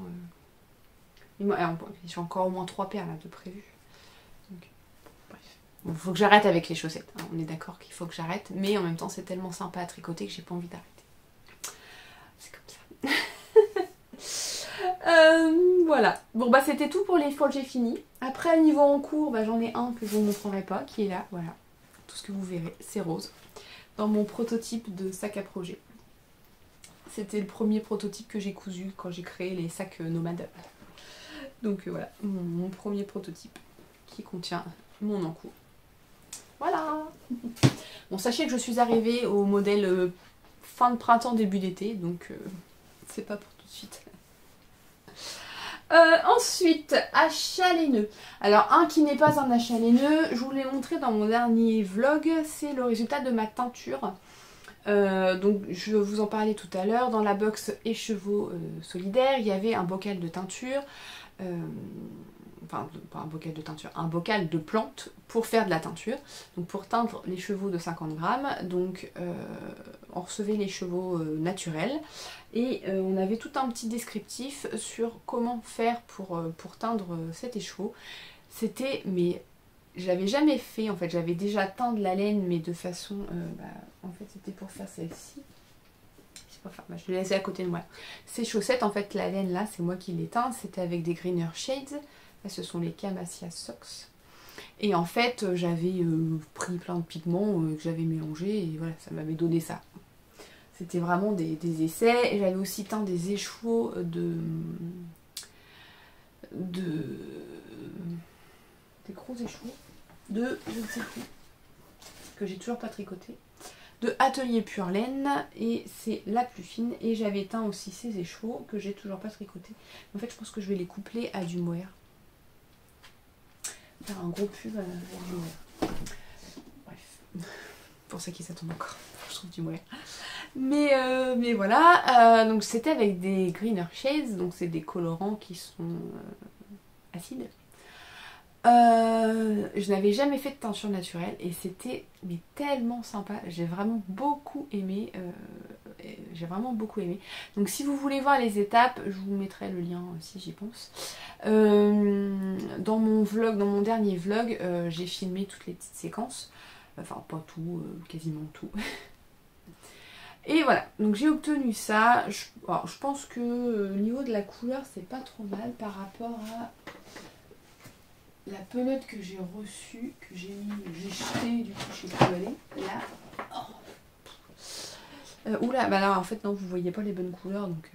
j'ai encore au moins 3 paires là de prévues. Donc, bref. Bon, faut que j'arrête avec les chaussettes. Hein. On est d'accord qu'il faut que j'arrête. Mais en même temps, c'est tellement sympa à tricoter que j'ai pas envie d'arrêter. C'est comme ça. Voilà. Bon c'était tout pour les fois que j'ai fini. Après niveau en cours, j'en ai un que je ne vous montrerai pas, qui est là, voilà. Tout ce que vous verrez, c'est rose. Dans mon prototype de sac à projet. C'était le premier prototype que j'ai cousu quand j'ai créé les sacs nomades. Donc voilà, mon premier prototype qui contient mon encours. Voilà. Bon, sachez que je suis arrivée au modèle fin de printemps, début d'été, donc c'est pas pour tout de suite. Ensuite, achat laineux. Alors, un qui n'est pas un achat laineux, je vous l'ai montré dans mon dernier vlog, c'est le résultat de ma teinture. Donc, je vous en parlais tout à l'heure, dans la box écheveau solidaire, il y avait un bocal de teinture, enfin, pas un bocal de teinture, un bocal de plantes pour faire de la teinture, donc pour teindre les chevaux de 50 grammes. Donc, on recevait les chevaux naturels. Et on avait tout un petit descriptif sur comment faire pour teindre cet écheveau. C'était, mais j'avais jamais fait, en fait j'avais déjà teint de la laine, mais de façon, en fait c'était pour faire celle-ci. Je l'ai laissé à côté de moi. Ces chaussettes, en fait la laine là, c'est moi qui les teins, c'était avec des Greener Shades. Là, ce sont les Camasia Socks. Et en fait j'avais pris plein de pigments que j'avais mélangés et voilà, ça m'avait donné ça. C'était vraiment des essais. Et j'avais aussi teint des écheveaux des gros écheveaux de, je ne sais plus, que j'ai toujours pas tricoté, de Atelier Pure Laine, et c'est la plus fine. Et j'avais teint aussi ces écheveaux que j'ai toujours pas tricoté. En fait, je pense que je vais les coupler à du mohair. Faire un gros pull avec du mohair. Bref, pour ceux qui s'attendent encore, je trouve du mohair. Mais voilà, donc c'était avec des Greener Shades, donc c'est des colorants qui sont acides. Je n'avais jamais fait de teinture naturelle et c'était mais tellement sympa, j'ai vraiment beaucoup aimé. Donc si vous voulez voir les étapes, je vous mettrai le lien si j'y pense. Dans mon vlog, dans mon dernier vlog, j'ai filmé toutes les petites séquences, enfin pas tout, quasiment tout. Et voilà, donc j'ai obtenu ça. Alors, je pense que au niveau de la couleur, c'est pas trop mal par rapport à la pelote que j'ai reçue, que j'ai jetée, du coup je sais plus où aller. Là. Oh. Oula, bah là en fait non, vous voyez pas les bonnes couleurs, donc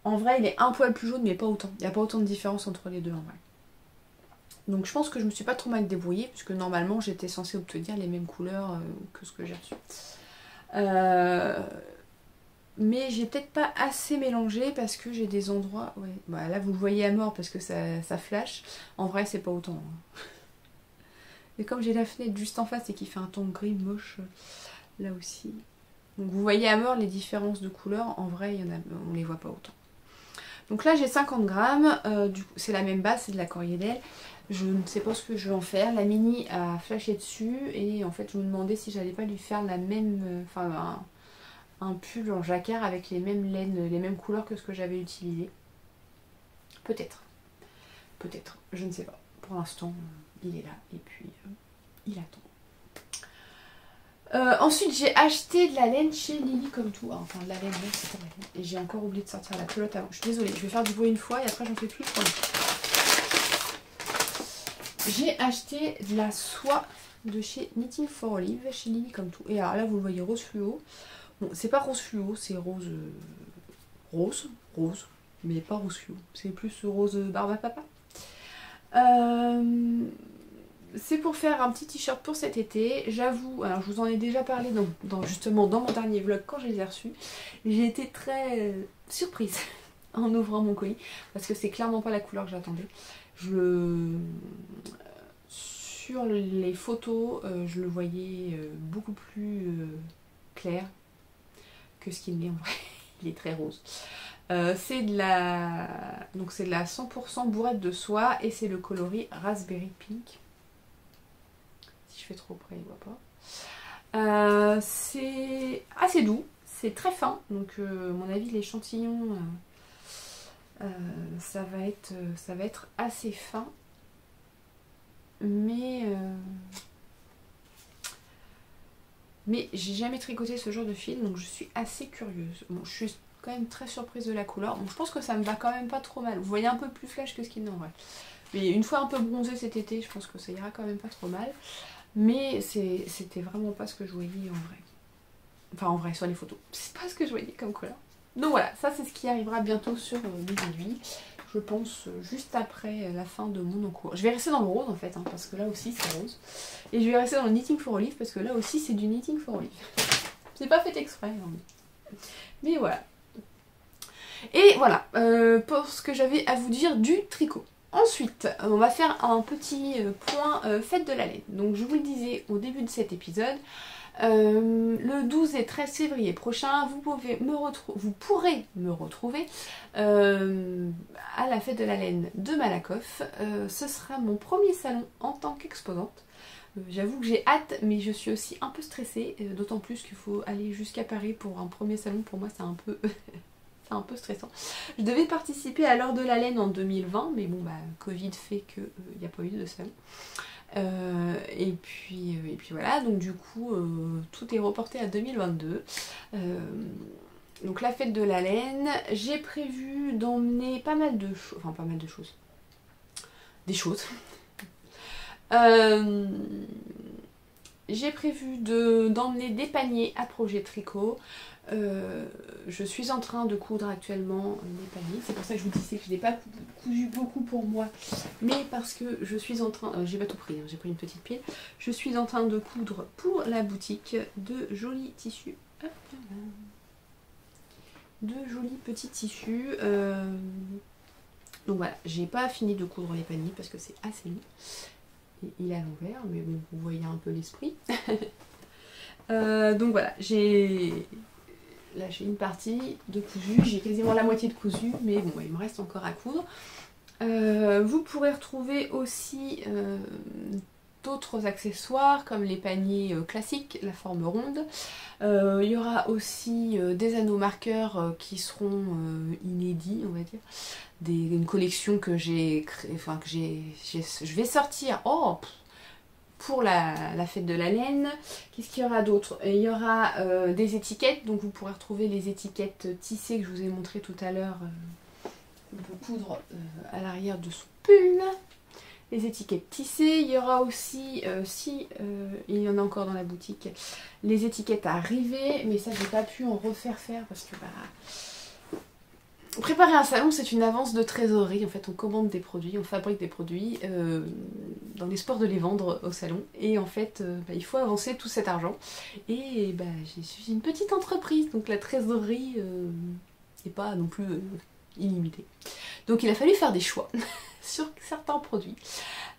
en vrai il est un poil plus jaune mais pas autant. Il n'y a pas autant de différence entre les deux en vrai. Donc je pense que je me suis pas trop mal débrouillée, puisque normalement j'étais censée obtenir les mêmes couleurs que ce que j'ai reçu. Mais j'ai peut-être pas assez mélangé parce que j'ai des endroits, ouais, bah là vous le voyez à mort parce que ça flash, en vrai c'est pas autant. Et comme j'ai la fenêtre juste en face et qui fait un ton gris moche là aussi, donc vous voyez à mort les différences de couleurs, en vrai on les voit pas autant. Donc là j'ai 50 grammes, du coup c'est la même base, c'est de la Coriedel. Je ne sais pas ce que je vais en faire. La Mini a flashé dessus et en fait je me demandais si j'allais pas lui faire la même, enfin un pull en jacquard avec les mêmes laines, les mêmes couleurs que ce que j'avais utilisé. Peut-être, je ne sais pas. Pour l'instant il est là et puis il attend. Ensuite j'ai acheté de la laine chez Lily comme tout. Enfin de la laine, c'est pas la laine. Et j'ai encore oublié de sortir la pelote avant. Je suis désolée, je vais faire du bruit une fois et après j'en fais plus. J'ai acheté de la soie de chez Knitting for Olive, chez Lily comme tout. Et alors là vous le voyez rose fluo. Bon c'est pas rose fluo, c'est rose, mais pas rose fluo. C'est plus rose barbe à papa. C'est pour faire un petit t-shirt pour cet été. J'avoue, alors je vous en ai déjà parlé justement dans mon dernier vlog quand je les ai reçus. J'ai été très surprise en ouvrant mon colis parce que c'est clairement pas la couleur que j'attendais. Sur les photos, je le voyais beaucoup plus clair que ce qu'il est en vrai. Il est très rose. C'est de la 100% bourrette de soie et c'est le coloris Raspberry Pink. Si je fais trop près, il voit pas. C'est assez doux, c'est très fin. Donc, à mon avis, l'échantillon, ça va être assez fin. Mais j'ai jamais tricoté ce genre de fil, donc je suis assez curieuse. Bon, je suis quand même très surprise de la couleur. Bon, je pense que ça me va quand même pas trop mal. Vous voyez un peu plus flash que ce qu'il est en vrai. Mais une fois un peu bronzée cet été, je pense que ça ira quand même pas trop mal. Mais c'était vraiment pas ce que je voyais en vrai. Enfin en vrai, sur les photos. C'est pas ce que je voyais comme couleur. Donc voilà, ça c'est ce qui arrivera bientôt sur les aiguilles. je pense, juste après la fin de mon encours. Je vais rester dans le rose en fait, hein, parce que là aussi c'est rose. Et je vais rester dans le Knitting for Olive, parce que là aussi c'est du Knitting for Olive. C'est pas fait exprès, hein. Mais voilà. Et voilà, pour ce que j'avais à vous dire du tricot. Ensuite, on va faire un petit point fête de la laine. Donc je vous le disais au début de cet épisode, le 12 et 13 février prochain, vous pourrez me retrouver à la fête de la laine de Malakoff. Ce sera mon premier salon en tant qu'exposante. J'avoue que j'ai hâte, mais je suis aussi un peu stressée, d'autant plus qu'il faut aller jusqu'à Paris pour un premier salon. Pour moi, c'est un peu... c'est un peu stressant. Je devais participer à l'heure de la laine en 2020, mais bon, bah, Covid fait qu'il n'y a pas eu de salon. Et puis voilà, donc du coup, tout est reporté à 2022. Donc la fête de la laine, j'ai prévu d'emmener pas mal de choses, enfin pas mal de choses, des choses. J'ai prévu d'emmener des paniers à projet tricot. Je suis en train de coudre actuellement des paniers. C'est pour ça que je vous disais que je n'ai pas cousu beaucoup pour moi, mais parce que je suis en train... j'ai pas tout pris, hein, j'ai pris une petite pile. Je suis en train de coudre pour la boutique de jolis tissus. De jolis petits tissus. Donc voilà, j'ai pas fini de coudre les paniers parce que c'est assez long. Et il est à l'envers, mais bon, vous voyez un peu l'esprit. Donc voilà, j'ai une partie de cousu, j'ai quasiment la moitié de cousu, mais bon, il me reste encore à coudre. Vous pourrez retrouver aussi d'autres accessoires comme les paniers classiques, la forme ronde. Il y aura aussi des anneaux marqueurs qui seront inédits, on va dire. Une collection que j'ai créée, enfin que je vais sortir pour la fête de la laine. Qu'est-ce qu'il y aura d'autre? Il y aura des étiquettes, donc vous pourrez retrouver les étiquettes tissées que je vous ai montré tout à l'heure. On peut coudre à l'arrière de son pull. Les étiquettes tissées. Il y aura aussi, il y en a encore dans la boutique, les étiquettes à rivet, mais ça j'ai pas pu en refaire parce que préparer un salon, c'est une avance de trésorerie. En fait, on commande des produits, on fabrique des produits dans l'espoir de les vendre au salon. Et en fait, il faut avancer tout cet argent. Et je suis une petite entreprise, donc la trésorerie n'est pas non plus illimitée. Donc il a fallu faire des choix sur certains produits.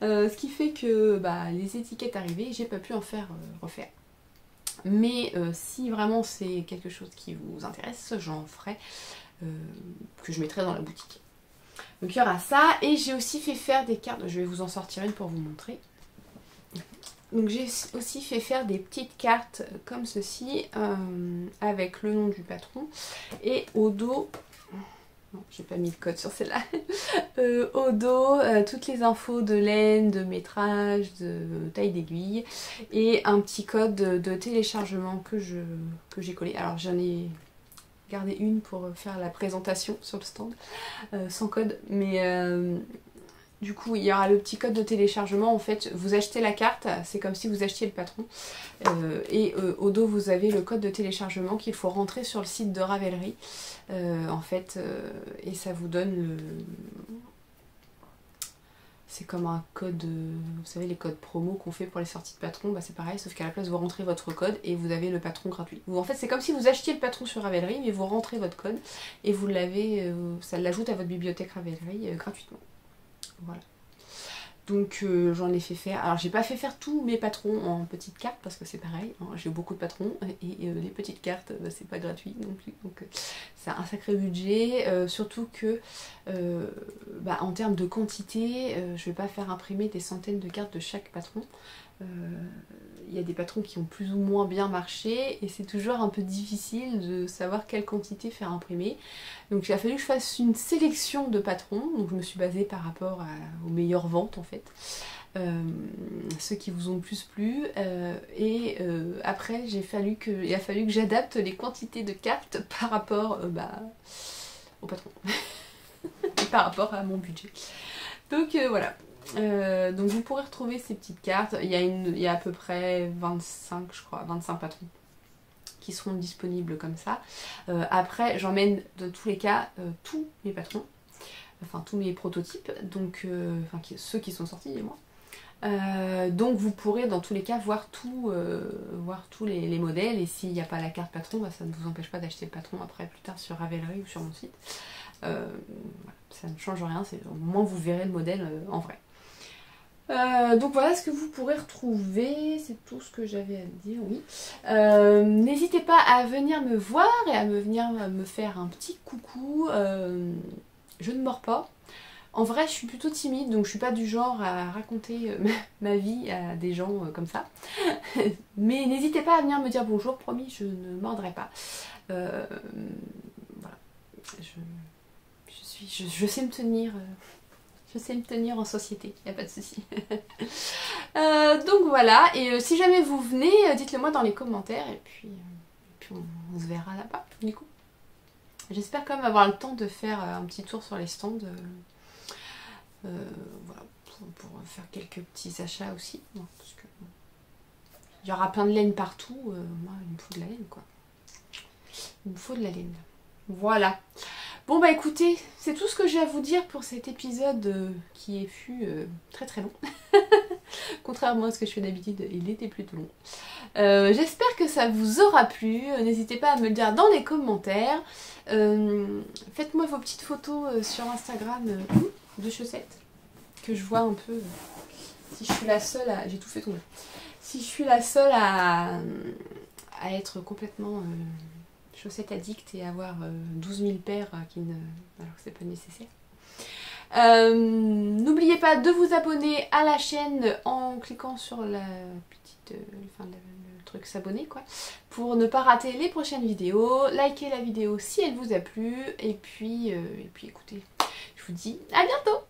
Ce qui fait que les étiquettes arrivées, j'ai pas pu en faire refaire. Mais si vraiment c'est quelque chose qui vous intéresse, j'en ferai. Que je mettrai dans la boutique. Donc il y aura ça, et j'ai aussi fait faire des cartes, je vais vous en sortir une pour vous montrer. Donc j'ai aussi fait faire des petites cartes comme ceci, avec le nom du patron, et au dos, non j'ai pas mis le code sur celle-là, au dos toutes les infos de laine, de métrage, de taille d'aiguille, et un petit code de téléchargement que j'ai collé. Alors j'en ai garder une pour faire la présentation sur le stand sans code, mais du coup il y aura le petit code de téléchargement. En fait vous achetez la carte, c'est comme si vous achetiez le patron, et au dos vous avez le code de téléchargement qu'il faut rentrer sur le site de Ravelry en fait, et ça vous donne c'est comme un code, vous savez les codes promo qu'on fait pour les sorties de patron, c'est pareil, sauf qu'à la place vous rentrez votre code et vous avez le patron gratuit. En fait c'est comme si vous achetiez le patron sur Ravelry, mais vous rentrez votre code et vous l'avez, ça l'ajoute à votre bibliothèque Ravelry gratuitement. Voilà. Donc j'en ai fait faire, alors j'ai pas fait faire tous mes patrons en petites cartes parce que c'est pareil, hein, j'ai beaucoup de patrons et les petites cartes c'est pas gratuit non plus, donc c'est un sacré budget, surtout que en termes de quantité, je vais pas faire imprimer des centaines de cartes de chaque patron. Il y a des patrons qui ont plus ou moins bien marché et c'est toujours un peu difficile de savoir quelle quantité faire imprimer. Donc il a fallu que je fasse une sélection de patrons, donc je me suis basée par rapport aux meilleures ventes en fait, ceux qui vous ont le plus plu, et après il a fallu que j'adapte les quantités de cartes par rapport au patron et par rapport à mon budget. Donc voilà. Donc vous pourrez retrouver ces petites cartes, il y a à peu près 25 je crois, 25 patrons qui seront disponibles comme ça. Après j'emmène dans tous les cas tous mes patrons, enfin tous mes prototypes, donc enfin ceux qui sont sortis du moins. Donc vous pourrez dans tous les cas voir tous les modèles, et s'il n'y a pas la carte patron, bah, ça ne vous empêche pas d'acheter le patron après plus tard sur Ravelry ou sur mon site. Voilà, ça ne change rien, au moins vous verrez le modèle en vrai. Donc voilà ce que vous pourrez retrouver, c'est tout ce que j'avais à dire, oui. N'hésitez pas à venir me voir et à venir me faire un petit coucou. Je ne mords pas. En vrai, je suis plutôt timide, donc je suis pas du genre à raconter ma vie à des gens comme ça. Mais n'hésitez pas à venir me dire bonjour, promis, je ne mordrai pas. Voilà. Je sais me tenir. Je sais me tenir en société, il n'y a pas de souci. Donc voilà, et si jamais vous venez, dites-le moi dans les commentaires, et puis on se verra là-bas, du coup. J'espère quand même avoir le temps de faire un petit tour sur les stands, voilà, pour faire quelques petits achats aussi, parce que il y aura plein de laine partout, moi il me faut de la laine, quoi. Il me faut de la laine. Voilà. Bon bah écoutez, c'est tout ce que j'ai à vous dire pour cet épisode qui fut très très long. Contrairement à ce que je fais d'habitude, il était plutôt long. J'espère que ça vous aura plu. N'hésitez pas à me le dire dans les commentaires. Faites-moi vos petites photos sur Instagram de chaussettes. Que je vois un peu si je suis la seule à... J'ai tout fait tomber. Si je suis la seule à être complètement... chaussettes addict et avoir 12 000 paires alors que c'est pas nécessaire. N'oubliez pas de vous abonner à la chaîne en cliquant sur la petite, le truc s'abonner quoi, pour ne pas rater les prochaines vidéos. Likez la vidéo si elle vous a plu et puis écoutez, je vous dis à bientôt.